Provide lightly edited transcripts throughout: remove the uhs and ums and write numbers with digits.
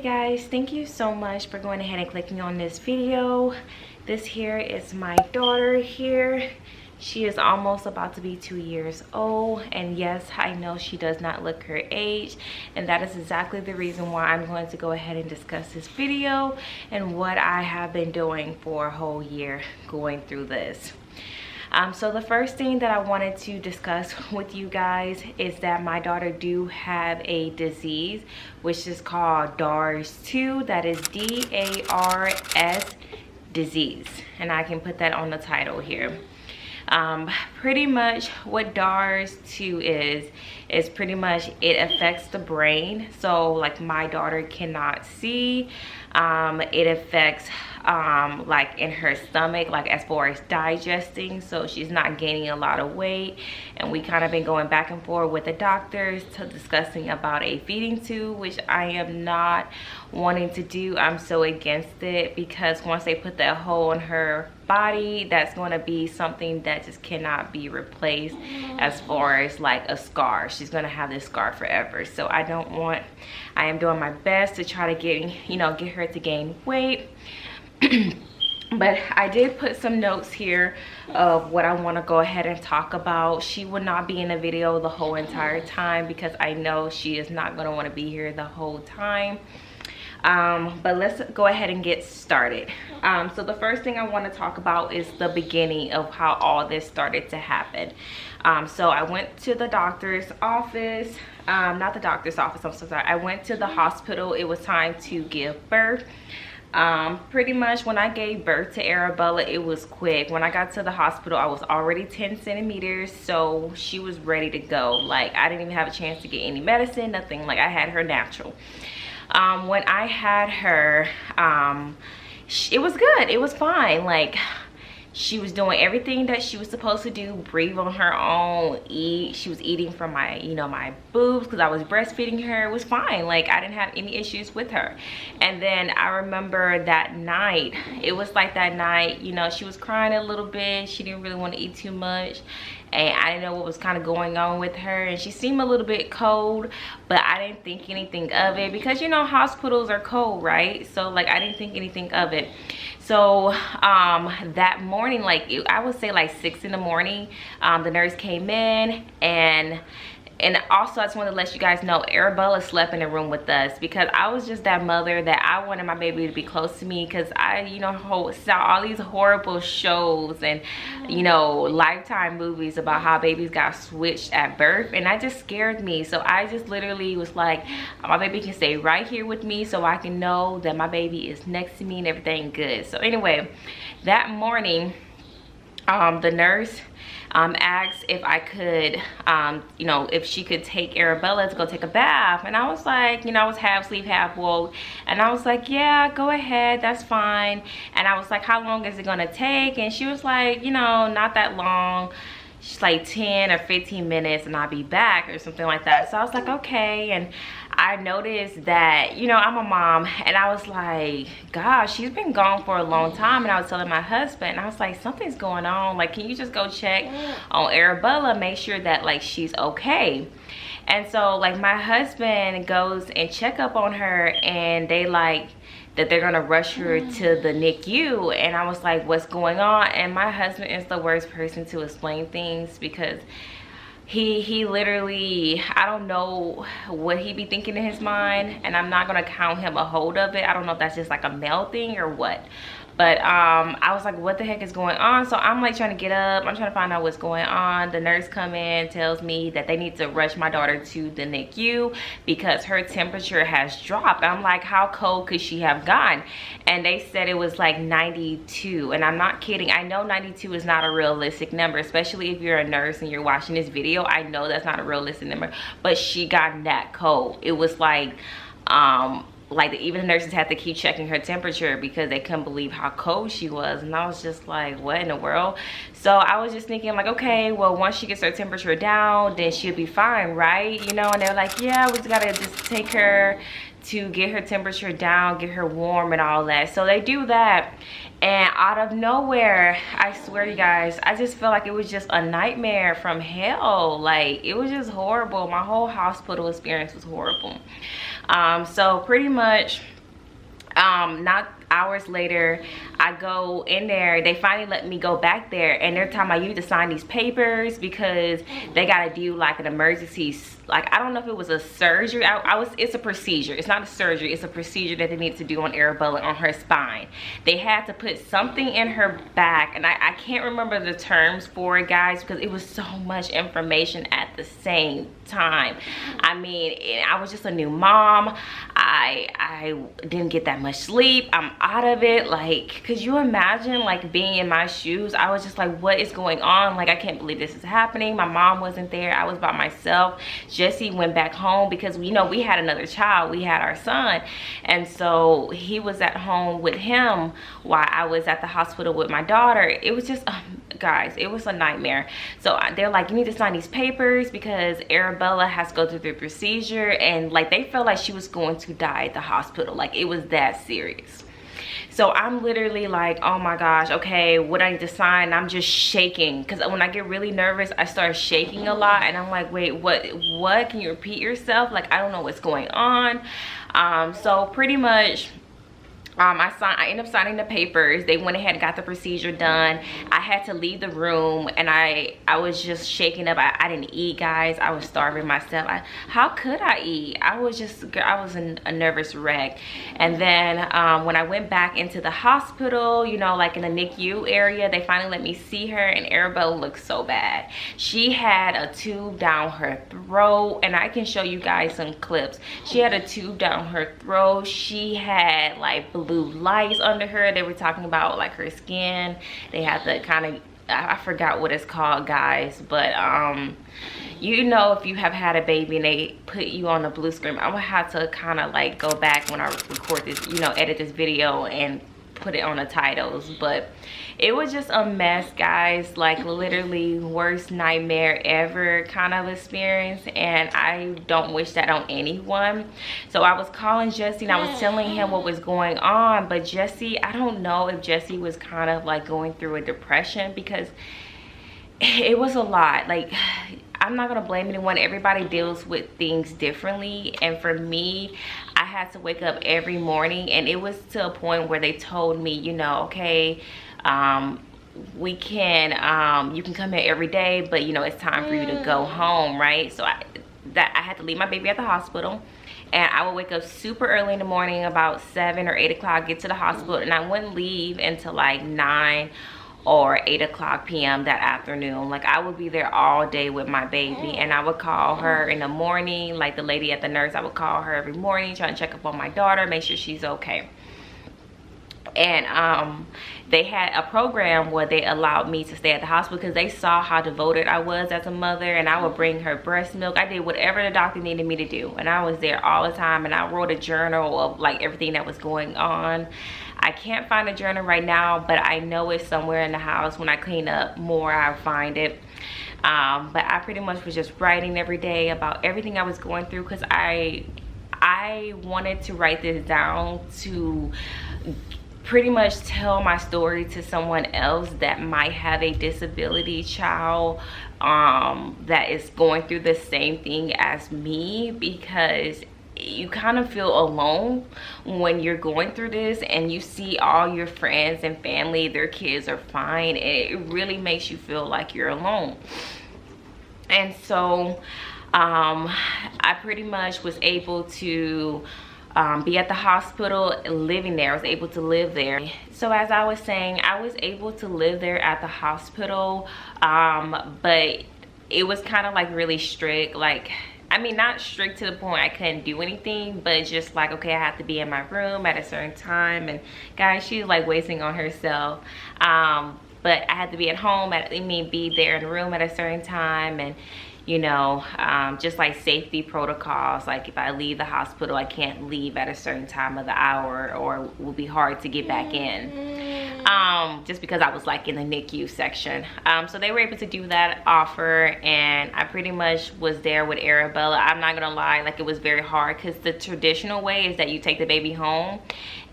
guys, thank you so much for going ahead and clicking on this video. This here is my daughter here. She is almost about to be 2 years old, and yes, I know she does not look her age, and that is exactly the reason why I'm going to go ahead and discuss this video and what I have been doing for a whole year going through this. So the first thing that I wanted to discuss with you guys is that my daughter do have a disease which is called DARS2. That is D-A-R-S disease, and I can put that on the title here. Pretty much what DARS2 is pretty much it affects the brain. So like my daughter cannot see. It affects like in her stomach, like as far as digesting, so she's not gaining a lot of weight, and we kind of been going back and forth with the doctors to discussing about a feeding tube, which I am not wanting to do. I'm so against it, because once they put that hole in her body, that's going to be something that just cannot be replaced. As far as like a scar, she's going to have this scar forever. So I am doing my best to try to get her to gain weight. But I did put some notes here of what I want to go ahead and talk about. She will not be in the video the whole entire time, because I know she is not going to want to be here the whole time. But let's go ahead and get started. So the first thing I want to talk about is the beginning of how all this started to happen. So I went to the doctor's office, not the doctor's office, I'm so sorry. I went to the hospital. It was time to give birth. Pretty much when I gave birth to Arabella, it was quick. When I got to the hospital, I was already 10 centimeters, so she was ready to go. Like, I didn't even have a chance to get any medicine, nothing. Like, I had her natural. When I had her, it was good. It was fine. Like, she was doing everything that she was supposed to do, breathe on her own, eat. She was eating from my, my boobs, because I was breastfeeding her. It was fine. Like, I didn't have any issues with her. And then I remember that night, it was like that night, she was crying a little bit. She didn't really want to eat too much. And I didn't know what was kind of going on with her, and she seemed a little bit cold, but I didn't think anything of it, because hospitals are cold, right? So like, I didn't think anything of it. So that morning, like I would say like 6 in the morning, the nurse came in, and also I just want to let you guys know, Arabella slept in the room with us, because I was just that mother that I wanted my baby to be close to me, because I saw all these horrible shows and Lifetime movies about how babies got switched at birth, and that just scared me. So I just literally was like, my baby can stay right here with me, so I can know that my baby is next to me and everything good. So anyway, that morning, the nurse asked if I could, if she could take Arabella to go take a bath. And I was like, I was half asleep, half woke. And I was like, yeah, go ahead, that's fine. And I was like, how long is it gonna take? And she was like, not that long. She's like 10 or 15 minutes and I'll be back, or something like that. So I was like, okay. And I noticed that, I'm a mom, and I was like, gosh, she's been gone for a long time. And I was telling my husband, I was like, something's going on. Like, can you just go check on Arabella, make sure that like she's okay? And so like my husband goes and check up on her, and they like that they're gonna rush her to the NICU. And I was like, what's going on? And my husband is the worst person to explain things, because he literally, I don't know what he be thinking in his mind, and I'm not gonna count him a hold of it. I don't know if that's just like a male thing or what. But I was like, what the heck is going on? So I'm like trying to get up, I'm trying to find out what's going on. The nurse come in, tells me that they need to rush my daughter to the NICU because her temperature has dropped. I'm like, how cold could she have gone? And they said it was like 92, and I'm not kidding. I know 92 is not a realistic number, especially if you're a nurse and you're watching this video. I know that's not a realistic number, but she got that cold. It was like even the nurses had to keep checking her temperature because they couldn't believe how cold she was. And I was just like, what in the world? So I was just thinking like, okay, well, once she gets her temperature down, then she'll be fine, right? And they're like, yeah, we just gotta just take her to get her temperature down, get her warm and all that. So they do that, and out of nowhere, I swear you guys, I just felt like it was just a nightmare from hell. Like, it was just horrible. My whole hospital experience was horrible. So pretty much not hours later, I go in there. They finally let me go back there, and they're telling me you need to sign these papers because they got to do like an emergency, like I don't know if it was a surgery. It's a procedure. It's not a surgery. It's a procedure that they need to do on Arabella on her spine. They had to put something in her back, and I can't remember the terms for it, guys, because it was so much information at the same time. I mean, I was just a new mom. I didn't get that much sleep. I'm out of it. Like, could you imagine like being in my shoes? I was just like, what is going on? Like, I can't believe this is happening. My mom wasn't there. I was by myself. Jesse went back home because we had another child. We had our son, and so he was at home with him while I was at the hospital with my daughter. It was just guys, it was a nightmare. So they're like, you need to sign these papers because Arabella has to go through the procedure, and like they felt like she was going to die at the hospital. Like, it was that serious. So I'm literally like, oh my gosh, okay, what I need to sign? I'm just shaking because when I get really nervous, I start shaking a lot, and I'm like, wait, what? Can you repeat yourself? Like, I don't know what's going on. So pretty much I ended up signing the papers. They went ahead and got the procedure done. I had to leave the room, and I was just shaking up. I didn't eat, guys. I was starving myself. How could I eat? I was a nervous wreck. And then when I went back into the hospital, you know, like in the NICU area, they finally let me see her, and Arabella looked so bad. She had a tube down her throat, and I can show you guys some clips. She had a tube down her throat. She had like blue lights under her. They were talking about like her skin. They had the kind of, I forgot what it's called, guys, but you know, if you have had a baby and they put you on a blue screen, I would have to kind of like go back when I record this, you know, edit this video and put it on the titles. But it was just a mess, guys. Like, literally worst nightmare ever kind of experience, and I don't wish that on anyone. So I was calling Jesse, and I was telling him what was going on, but Jesse, I don't know if Jesse was kind of like going through a depression because it was a lot. Like, I'm not gonna blame anyone. Everybody deals with things differently, and for me, I had to wake up every morning, and it was to a point where they told me, you know, okay, we can you can come here every day, but you know, it's time for you to go home, right? So I had to leave my baby at the hospital, and I would wake up super early in the morning, about 7 or 8 o'clock, get to the hospital, and I wouldn't leave until like 9 or 8 o'clock p.m. that afternoon. Like, I would be there all day with my baby, and I would call her in the morning. Like, the lady at the nurse, I would call her every morning, trying to check up on my daughter, make sure she's okay. And they had a program where they allowed me to stay at the hospital because they saw how devoted I was as a mother, and I would bring her breast milk. I did whatever the doctor needed me to do, and I was there all the time, and I wrote a journal of like everything that was going on. I can't find a journal right now, but I know it's somewhere in the house. When I clean up more, I'll find it. But I pretty much was just writing every day about everything I was going through, because I wanted to write this down to pretty much tell my story to someone else that might have a disability child that is going through the same thing as me, because you kind of feel alone when you're going through this and you see all your friends and family, their kids are fine, and it really makes you feel like you're alone. And so I pretty much was able to be at the hospital, living there. I was able to live there. So as I was saying, I was able to live there at the hospital, but it was kind of like really strict. Like, I mean, not strict to the point I couldn't do anything, but just like, okay, I have to be in my room at a certain time. And guys, she's like wasting on herself. But I had to be at home, be there in the room at a certain time, and you know, just like safety protocols. Like, if I leave the hospital, I can't leave at a certain time of the hour, or it will be hard to get back in. just because I was like in the NICU section. So they were able to do that offer, and I pretty much was there with Arabella. I'm not gonna lie, like it was very hard because the traditional way is that you take the baby home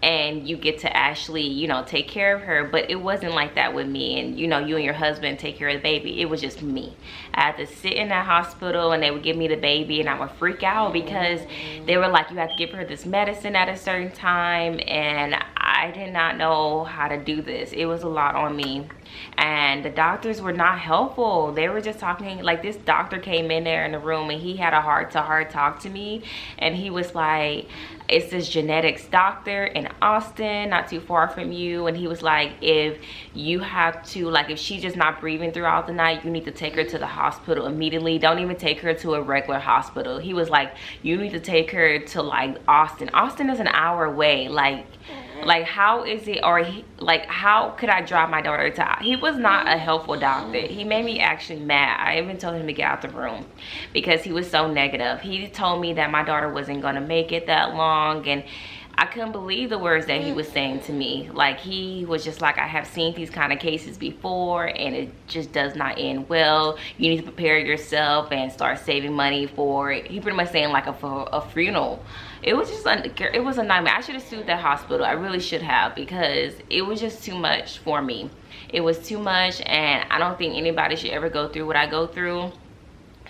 and you get to actually, you know, take care of her, but it wasn't like that with me. And you know, you and your husband take care of the baby. It was just me. I had to sit in that hospital and they would give me the baby, and I would freak out because they were like, you have to give her this medicine at a certain time, and I did not know how to do this. It was a lot on me, and the doctors were not helpful. They were just talking, like this doctor came in there in the room and he had a heart-to-heart talk to me, and he was like, it's this genetics doctor in Austin, not too far from you, and he was like, if you have to, like if she's just not breathing throughout the night, you need to take her to the hospital immediately. Don't even take her to a regular hospital. He was like, you need to take her to like Austin. Austin is an hour away. Like how is it, or like how could I drive my daughter to? He was not a helpful doctor. He made me actually mad. I even told him to get out the room because he was so negative. He told me that my daughter wasn't gonna make it that long, and I couldn't believe the words that he was saying to me. Like he was just like, I have seen these kind of cases before and it just does not end well. You need to prepare yourself and start saving money for it. He pretty much saying like a funeral. It was just it was a nightmare. I should have sued that hospital. I really should have, because it was just too much for me. It was too much, and I don't think anybody should ever go through what I go through.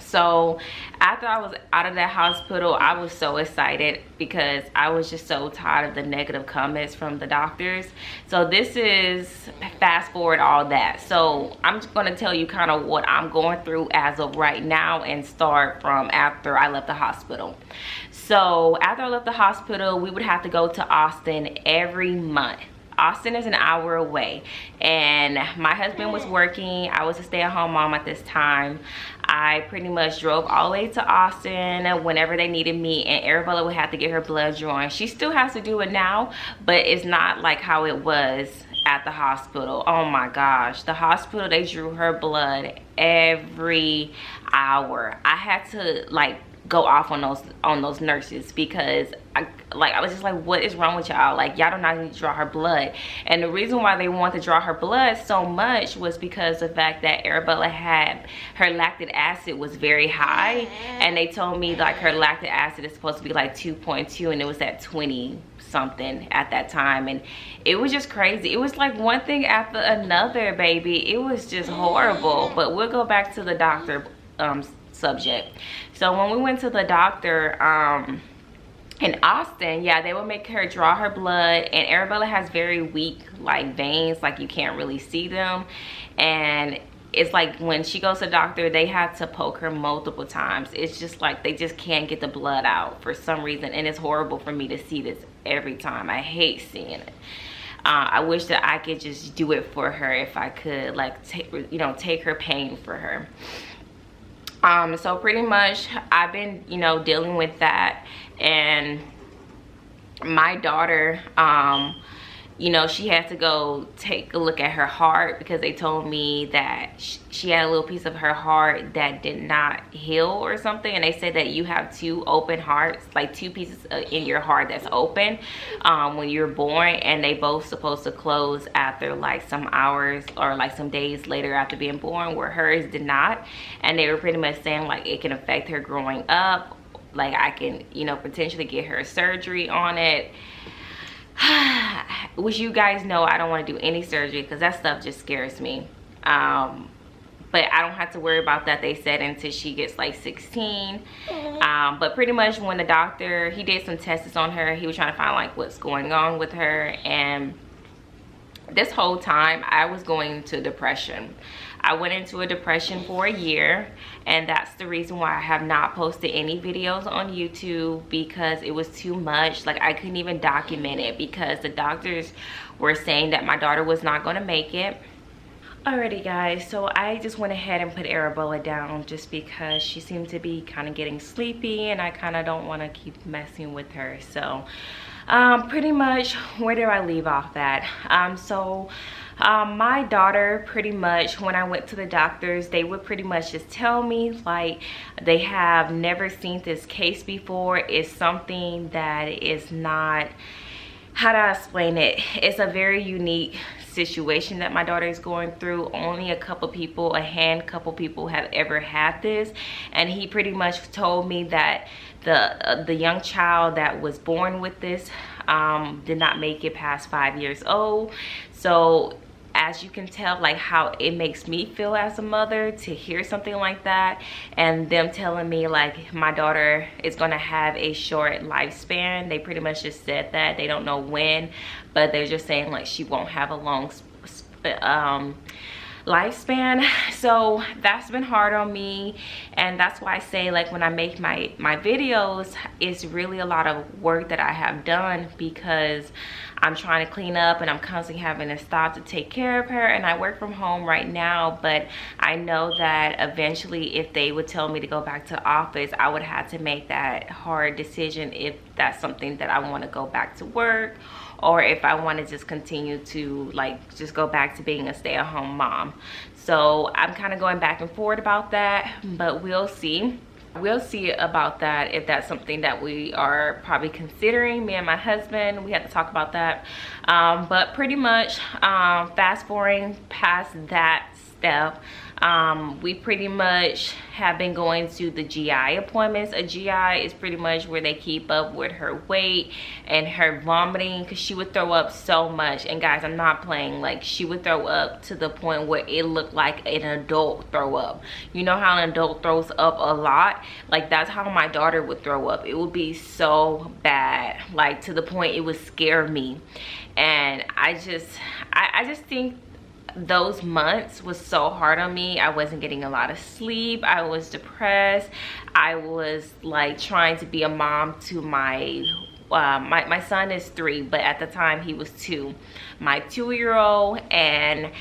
So after I was out of that hospital, I was so excited because I was just so tired of the negative comments from the doctors. So this is fast forward all that. So I'm just going to tell you kind of what I'm going through as of right now and start from after I left the hospital. So after I left the hospital, we would have to go to Austin every month. Austin is an hour away, and my husband was working. I was a stay-at-home mom at this time. I pretty much drove all the way to Austin whenever they needed me, and Arabella would have to get her blood drawn. She still has to do it now, but it's not like how it was at the hospital. Oh my gosh, the hospital, they drew her blood every hour. I had to like go off on those nurses because I was just like, what is wrong with y'all? Like, y'all do not need to draw her blood. And the reason why they want to draw her blood so much was because the fact that Arabella had, her lactic acid was very high, and they told me like her lactic acid is supposed to be like 2.2, and it was at 20 something at that time, and it was just crazy. It was like one thing after another, baby. It was just horrible. But we'll go back to the doctor subject. So when we went to the doctor in Austin, yeah, they would make her draw her blood, and Arabella has very weak like veins, like you can't really see them, and it's like when she goes to the doctor, they have to poke her multiple times. It's just like they just can't get the blood out for some reason, and it's horrible for me to see this every time. I hate seeing it. I wish that I could just do it for her if I could, like take her pain for her. So pretty much I've been, dealing with that, and my daughter, she had to go take a look at her heart because they told me that she had a little piece of her heart that did not heal or something, and they said that you have two open hearts, like two pieces in your heart that's open when you're born, and they both supposed to close after like some hours or like some days later after being born, where hers did not. And they were pretty much saying like it can affect her growing up, like I can potentially get her surgery on it. Which you guys know I don't want to do any surgery because that stuff just scares me. But I don't have to worry about that, they said, until she gets like 16. But pretty much when the doctor, he did some tests on her, he was trying to find like what's going on with her, and this whole time I was going into depression. I went into a depression for a year, and that's the reason why I have not posted any videos on YouTube, because it was too much. Like I couldn't even document it because the doctors were saying that my daughter was not going to make it. Alrighty guys, so I just went ahead and put Arabella down just because she seemed to be kind of getting sleepy, and I kind of don't want to keep messing with her. So pretty much, where did I leave off at? My daughter, pretty much when I went to the doctors, they would pretty much just tell me like they have never seen this case before. It's something that is not, how do I explain it? It's a very unique situation that my daughter is going through. Only a handful people have ever had this, and he pretty much told me that the young child that was born with this did not make it past 5 years old. So as you can tell, like, how it makes me feel as a mother to hear something like that, and them telling me like my daughter is going to have a short lifespan. They pretty much just said that they don't know when, but they're just saying like she won't have a long lifespan. So that's been hard on me, and that's why I say, like, when I make my videos, it's really a lot of work that I have done, because I'm trying to clean up and I'm constantly having to stop to take care of her, and I work from home right now. But I know that eventually, if they would tell me to go back to office, I would have to make that hard decision if that's something that I want to go back to work, or if I want to just continue to, like, just go back to being a stay-at-home mom. So I'm kind of going back and forth about that, but we'll see. We'll see about that, if that's something that we are probably considering. Me and my husband, we have to talk about that. But pretty much, fast forwarding past that step, we pretty much have been going to the GI appointments. A GI is pretty much where they keep up with her weight and her vomiting, because she would throw up so much. And guys, I'm not playing. Like, she would throw up to the point where it looked like an adult throw up. You know how an adult throws up a lot? Like, that's how my daughter would throw up. It would be so bad, like to the point it would scare me. And I just think those months was so hard on me. I wasn't getting a lot of sleep. I was depressed. I was like trying to be a mom to my my son is 3, but at the time he was 2. My 2-year-old, and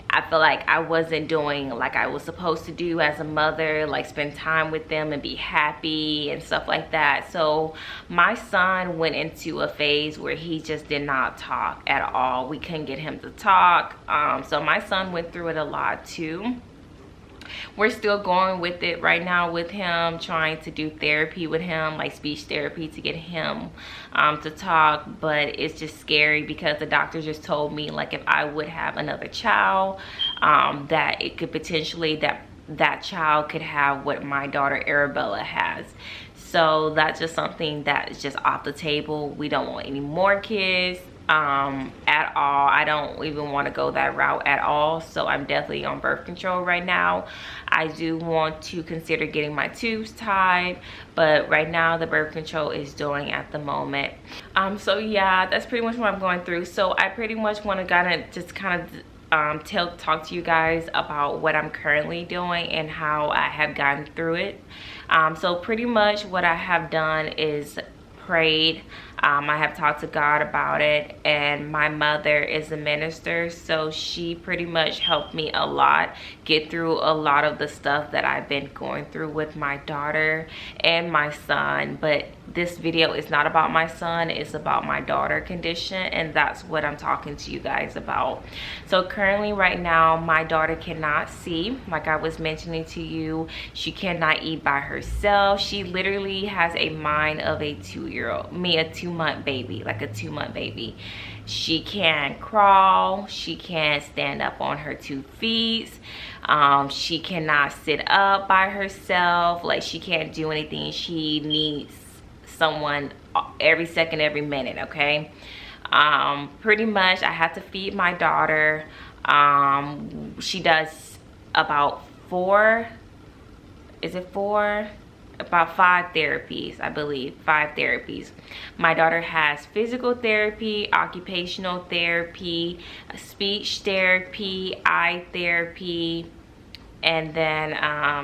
I feel like I wasn't doing like I was supposed to do as a mother, like spend time with them and be happy and stuff like that. So my son went into a phase where he just did not talk at all. We couldn't get him to talk. So my son went through it a lot too. We're still going with it right now with him, trying to do therapy with him, like speech therapy, to get him to talk. But it's just scary, because the doctor just told me, like, if I would have another child, that it could potentially, that child could have what my daughter Arabella has. So that's just something that is just off the table. We don't want any more kids at all. I don't even want to go that route at all. So I'm definitely on birth control right now. I do want to consider getting my tubes tied, but right now the birth control is doing at the moment. So yeah, that's pretty much what I'm going through. So I pretty much want to talk to you guys about what I'm currently doing and how I have gotten through it. So pretty much what I have done is prayed. I have talked to God about it, and my mother is a minister, so she pretty much helped me a lot get through a lot of the stuff that I've been going through with my daughter and my son. But this video is not about my son, it's about my daughter condition, and that's what I'm talking to you guys about. So currently right now, my daughter cannot see, like I was mentioning to you. She cannot eat by herself. She literally has a mind of a 2-year-old, a 2-month baby, like a 2-month baby. She can't crawl, she can't stand up on her 2 feet, she cannot sit up by herself, like she can't do anything. She needs someone every second, every minute. Okay, pretty much I have to feed my daughter. She does about 4, about 5 therapies, I believe. 5 therapies. My daughter has physical therapy, occupational therapy, speech therapy, eye therapy, and then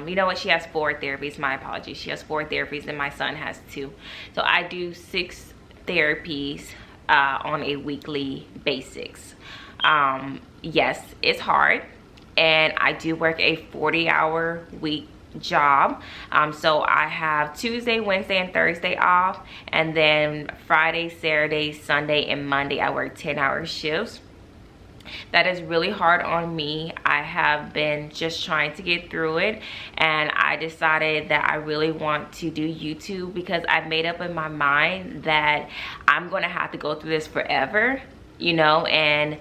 you know what, she has 4 therapies. My apologies, she has 4 therapies, and my son has 2. So I do 6 therapies on a weekly basis. Yes, it's hard, and I do work a 40-hour week job. So I have Tuesday, Wednesday, and Thursday off, and then Friday, Saturday, Sunday, and Monday I work 10-hour shifts. That is really hard on me. I have been just trying to get through it, and I decided that I really want to do YouTube because I've made up in my mind that I'm gonna have to go through this forever, you know, and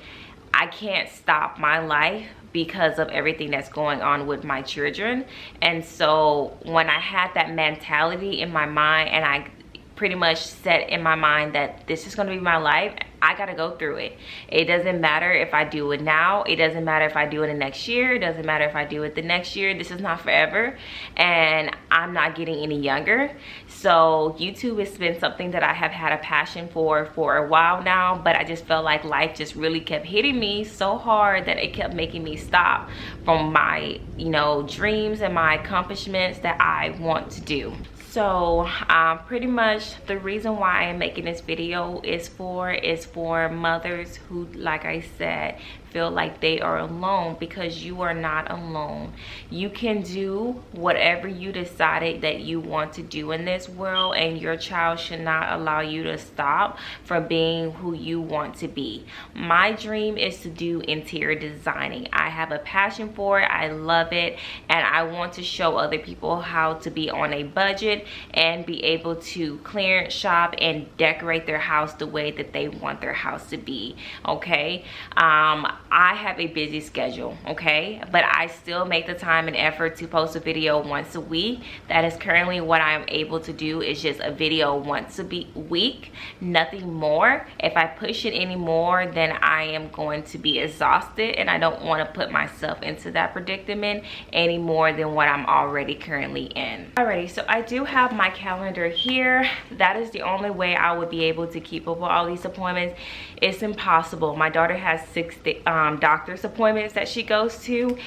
I can't stop my life because of everything that's going on with my children. And so when I had that mentality in my mind, and I pretty much set in my mind that this is going to be my life, I gotta go through it. It doesn't matter if I do it now, it doesn't matter if I do it the next year, it doesn't matter if I do it the next year. This is not forever, and I'm not getting any younger. So YouTube has been something that I have had a passion for a while now, but I just felt like life just really kept hitting me so hard that it kept making me stop from my, you know, dreams and my accomplishments that I want to do. So pretty much the reason why I'm making this video is for mothers who, like I said, feel like they are alone, because you are not alone. You can do whatever you decided that you want to do in this world, and your child should not allow you to stop from being who you want to be. My dream is to do interior designing. I have a passion for it, I love it, and I want to show other people how to be on a budget and be able to clearance shop and decorate their house the way that they want their house to be. Okay, I have a busy schedule, okay, but I still make the time and effort to post a video once a week. That is currently what I'm able to do, is just a video once a week, nothing more. If I push it anymore, then I am going to be exhausted, and I don't want to put myself into that predicament any more than what I'm already currently in. Alrighty, so I do have my calendar here. That is the only way I would be able to keep up with all these appointments. It's impossible. My daughter has 6 doctor's appointments that she goes to,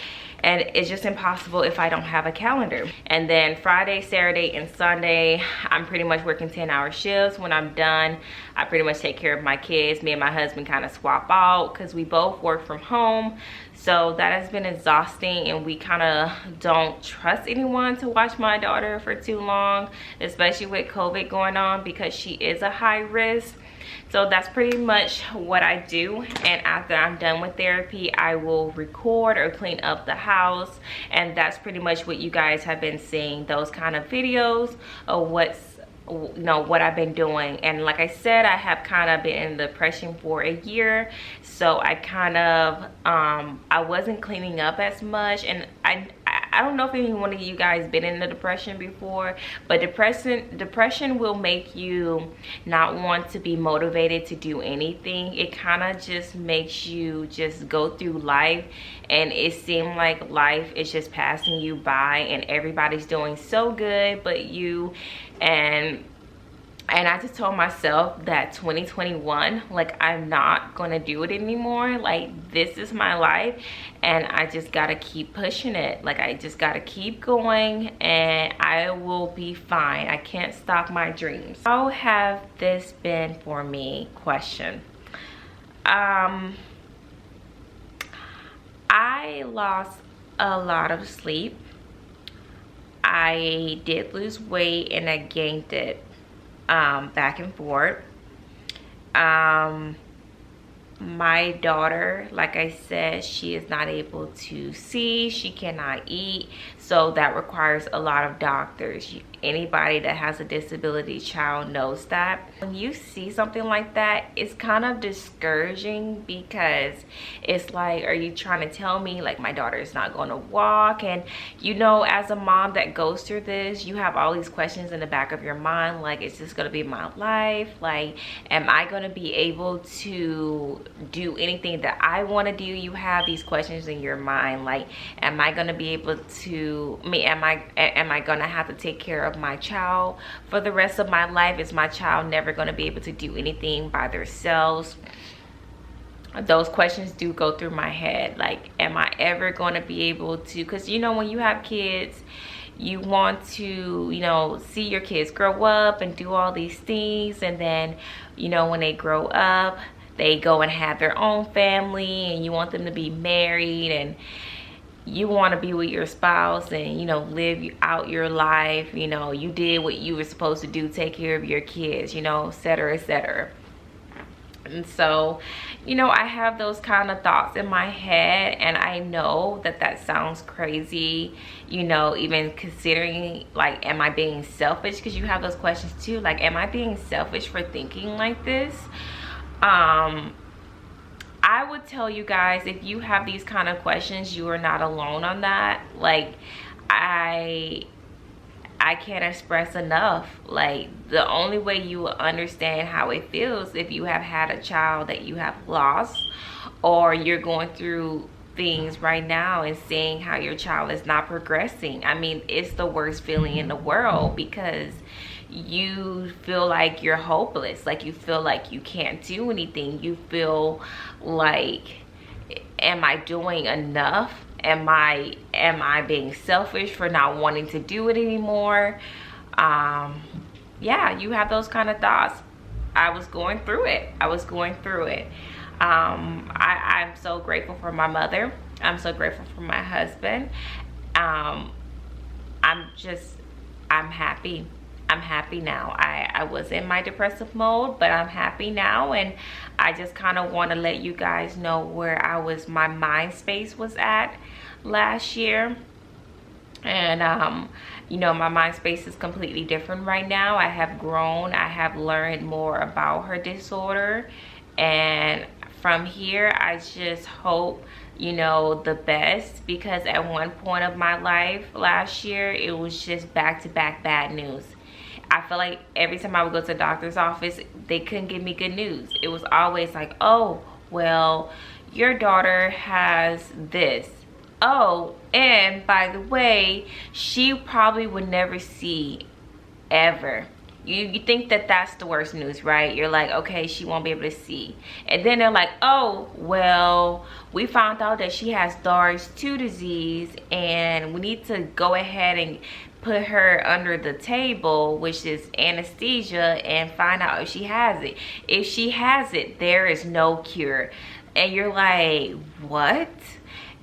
and it's just impossible if I don't have a calendar. And then Friday, Saturday, and Sunday, I'm pretty much working 10-hour shifts. When I'm done, I pretty much take care of my kids. Me and my husband kind of swap out because we both work from home. So that has been exhausting, and we kind of don't trust anyone to watch my daughter for too long, especially with COVID going on, because she is a high risk. So that's pretty much what I do, and after I'm done with therapy, I will record or clean up the house, and that's pretty much what you guys have been seeing, those kind of videos of what I've been doing. And like I said, I have kind of been in depression for a year, so I kind of I wasn't cleaning up as much, and I don't know if any one of you guys been in a depression before, but depression will make you not want to be motivated to do anything. It kind of just makes you just go through life, and it seems like life is just passing you by, and everybody's doing so good but you. And I just told myself that 2021, like, I'm not gonna do it anymore. Like, this is my life, and I just gotta keep pushing it. Like, I just gotta keep going, and I will be fine. I can't stop my dreams. How have this been for me? Question. I lost a lot of sleep. I did lose weight, and I gained it back and forth. My daughter, like I said, she is not able to see, she cannot eat, so that requires a lot of doctors. Anybody that has a disability child knows that. When you see something like that, it's kind of discouraging, because it's like, are you trying to tell me like my daughter is not going to walk? And you know, as a mom that goes through this, you have all these questions in the back of your mind, like, is this going to be my life? Like, am I going to be able to do anything that I want to do? You have these questions in your mind, like, am I going to be able to, am I going to have to take care of my child for the rest of my life? Is my child never going to be able to do anything by themselves? Those questions do go through my head. Like, am I ever going to be able to, because you know, when you have kids, you want to, you know, see your kids grow up and do all these things, and then, you know, when they grow up, they go and have their own family, and you want them to be married, and you want to be with your spouse and, you know, live out your life. You know, you did what you were supposed to do, take care of your kids, you know, etc., etc. And so, you know, I have those kind of thoughts in my head, and I know that that sounds crazy, you know, even considering, like, am I being selfish? Because you have those questions too, like, am I being selfish for thinking like this? I would tell you guys, if you have these kind of questions, you are not alone on that. Like, I can't express enough. Like, the only way you will understand how it feels if you have had a child that you have lost, or you're going through things right now and seeing how your child is not progressing. I mean, it's the worst feeling in the world, because you feel like you're hopeless. Like, you feel like you can't do anything. You feel like, am I doing enough? Am I being selfish for not wanting to do it anymore? Yeah, you have those kind of thoughts. I was going through it. I'm so grateful for my mother. I'm so grateful for my husband. I'm happy. I'm happy now. I was in my depressive mode, but I'm happy now, and I just kind of want to let you guys know where my mind space was at last year. And you know, my mind space is completely different right now. I have grown. I have learned more about her disorder, and from here I just hope, you know, the best, because at one point of my life last year, it was just back-to-back bad news. I feel like every time I would go to the doctor's office, they couldn't give me good news. It was always like, oh, well, your daughter has this. Oh, and by the way, she probably would never see ever. You think that that's the worst news, right? You're like, okay, she won't be able to see. And then they're like, oh, well, we found out that she has DARS 2 disease, and we need to go ahead and put her under the table, which is anesthesia, and find out if she has it. If she has it, there is no cure. And you're like, what?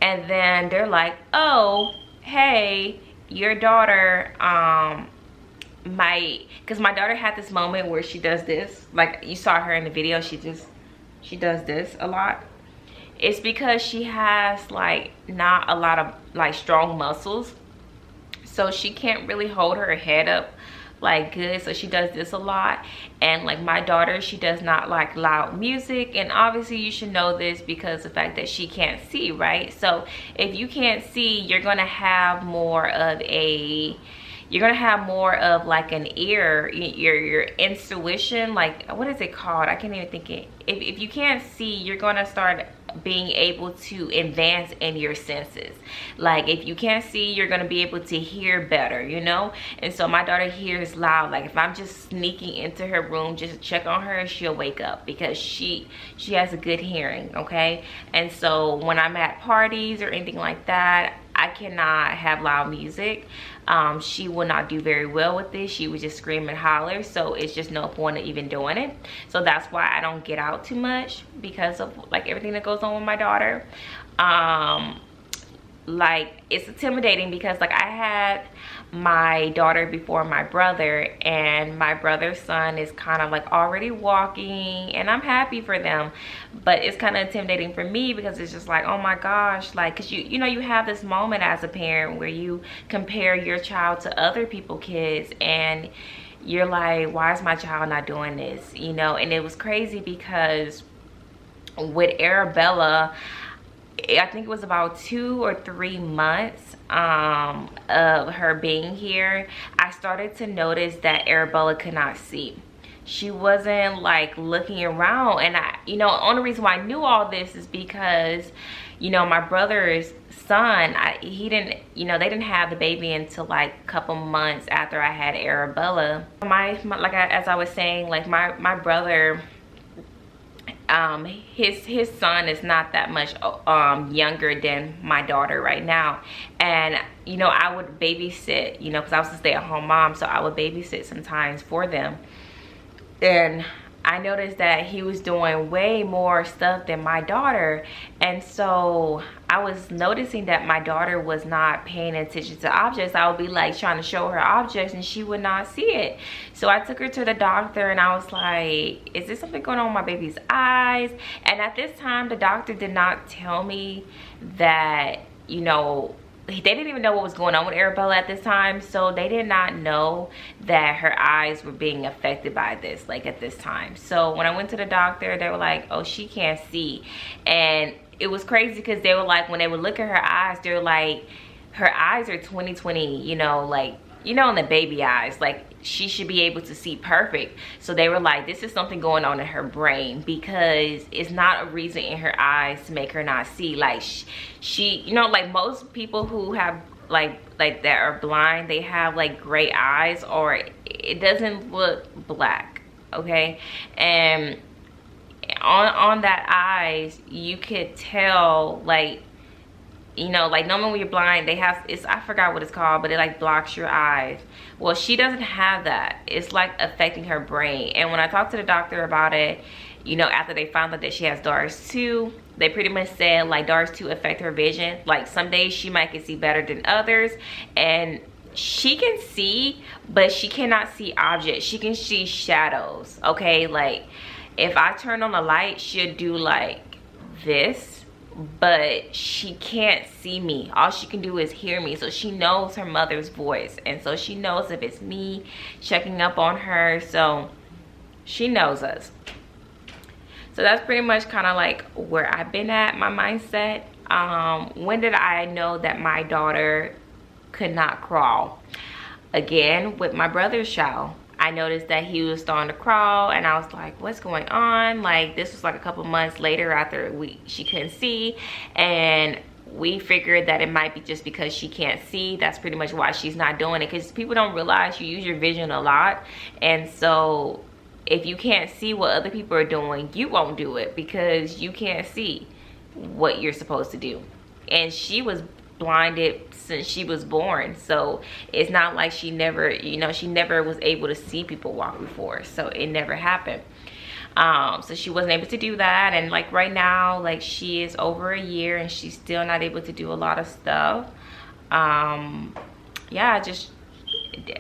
And then they're like, oh, hey, your daughter because my daughter had this moment where she does this, like you saw her in the video, she does this a lot. It's because she has like not a lot of like strong muscles, so she can't really hold her head up like good, so she does this a lot. And like my daughter, she does not like loud music, and obviously you should know this because the fact that she can't see, right? So if you can't see, you're gonna have more of like an ear, your intuition, like, what is it called? I can't even think it. If you can't see, you're gonna start being able to advance in your senses. Like, if you can't see, you're gonna be able to hear better, you know? And so my daughter hears loud. Like, if I'm just sneaking into her room just to check on her, she'll wake up because she has a good hearing, okay? And so when I'm at parties or anything like that, I cannot have loud music. She will not do very well with this. She would just scream and holler, so it's just no point of even doing it. So that's why I don't get out too much, because of like everything that goes on with my daughter. Like, it's intimidating because like I had my daughter before my brother, and my brother's son is kind of like already walking, and I'm happy for them, but it's kind of intimidating for me because it's just like, oh my gosh, like, because you know, you have this moment as a parent where you compare your child to other people's kids, and you're like, why is my child not doing this, you know? And it was crazy because with Arabella, I think it was about 2 or 3 months of her being here, I started to notice that Arabella could not see. She wasn't like looking around, and you know, the only reason why I knew all this is because, you know, my brother's son, he didn't, you know, they didn't have the baby until like a couple months after I had Arabella. As I was saying, like my brother, his son is not that much younger than my daughter right now. And you know, I would babysit, you know, because I was a stay-at-home mom, so I would babysit sometimes for them. And I noticed that he was doing way more stuff than my daughter. And so I was noticing that my daughter was not paying attention to objects. I would be like trying to show her objects and she would not see it. So I took her to the doctor and I was like, is there something going on with my baby's eyes? And at this time, the doctor did not tell me that, you know, they didn't even know what was going on with Arabella at this time, so they did not know that her eyes were being affected by this, like at this time. So when I went to the doctor, they were like, oh, she can't see. And it was crazy because they were like, when they would look at her eyes, they're like, her eyes are 20/20, you know, like, you know, in the baby eyes, like she should be able to see perfect. So they were like, this is something going on in her brain, because it's not a reason in her eyes to make her not see. Like she, you know, like most people who have like that are blind, they have like gray eyes, or it doesn't look black, okay? And on that eyes, you could tell, like, you know, like normally when you're blind, they have, it's, I forgot what it's called, but it like blocks your eyes. Well, she doesn't have that. It's like affecting her brain. And when I talked to the doctor about it, you know, after they found out that she has DARS 2, they pretty much said like DARS 2 affect her vision. Like some days she might can see better than others, and she can see, but she cannot see objects. She can see shadows, okay? Like if I turn on the light, she'll do like this, but she can't see me. All she can do is hear me. So she knows her mother's voice, and so she knows if it's me checking up on her. So she knows us. So that's pretty much kind of like where I've been at, my mindset. When did I know that my daughter could not crawl? Again, with my brother's child. I noticed that he was starting to crawl, and I was like, what's going on? Like this was like a couple months later after she couldn't see, and we figured that it might be just because she can't see. That's pretty much why she's not doing it, because people don't realize you use your vision a lot. And so if you can't see what other people are doing, you won't do it because you can't see what you're supposed to do. And she was blinded since she was born, so it's not like she never, you know, she never was able to see people walk before, so it never happened. So she wasn't able to do that, and like right now, like she is over a year and she's still not able to do a lot of stuff. Yeah, just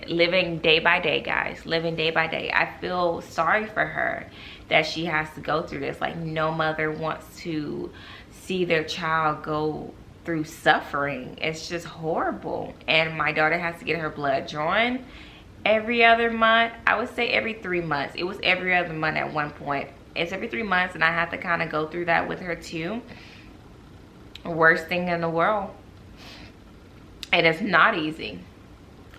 living day by day, guys, living day by day. I feel sorry for her that she has to go through this. Like no mother wants to see their child go through suffering. It's just horrible. And my daughter has to get her blood drawn every other month. I would say every 3 months. It was every other month at one point. It's every 3 months, and I have to kind of go through that with her too. Worst thing in the world. And it's not easy,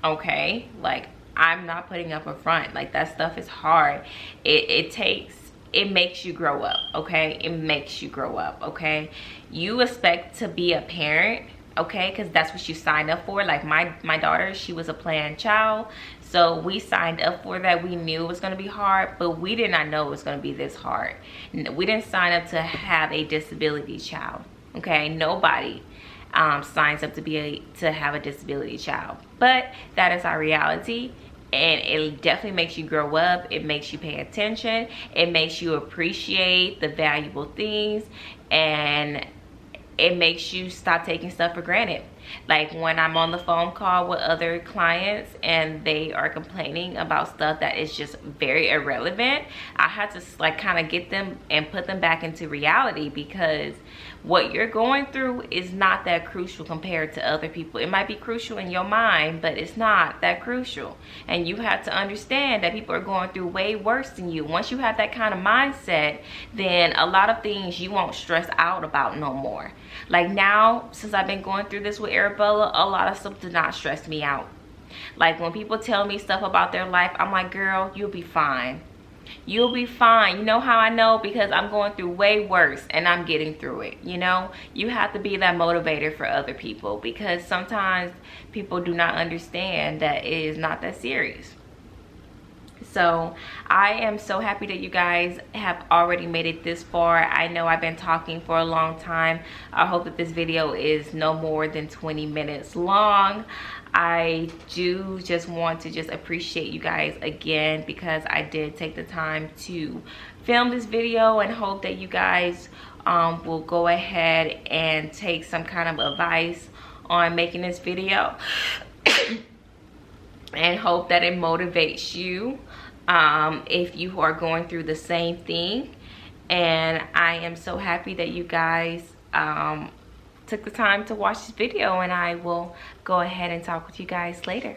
okay? Like I'm not putting up a front. Like that stuff is hard. It makes you grow up, okay? It makes you grow up, okay? You expect to be a parent, okay? Because that's what you signed up for. Like my daughter, she was a planned child. So we signed up for that. We knew it was going to be hard, but we did not know it was going to be this hard. We didn't sign up to have a disability child, okay? Nobody signs up to have a disability child. But that is our reality. And it definitely makes you grow up. It makes you pay attention. It makes you appreciate the valuable things. And it makes you stop taking stuff for granted. Like when I'm on the phone call with other clients and they are complaining about stuff that is just very irrelevant, I have to like kind of get them and put them back into reality, because what you're going through is not that crucial compared to other people. It might be crucial in your mind, but it's not that crucial. And you have to understand that people are going through way worse than you. Once you have that kind of mindset, then a lot of things you won't stress out about no more. Like now, since I've been going through this with Arabella, a lot of stuff does not stress me out. Like when people tell me stuff about their life, I'm like, girl, you'll be fine. You'll be fine. You know how I know? Because I'm going through way worse and I'm getting through it. You know, you have to be that motivator for other people, because sometimes people do not understand that it is not that serious. So I am so happy that you guys have already made it this far. I know I've been talking for a long time. I hope that this video is no more than 20 minutes long. I do just want to just appreciate you guys again, because I did take the time to film this video, and hope that you guys will go ahead and take some kind of advice on making this video and hope that it motivates you if you are going through the same thing. And I am so happy that you guys took the time to watch this video, and I will go ahead and talk with you guys later.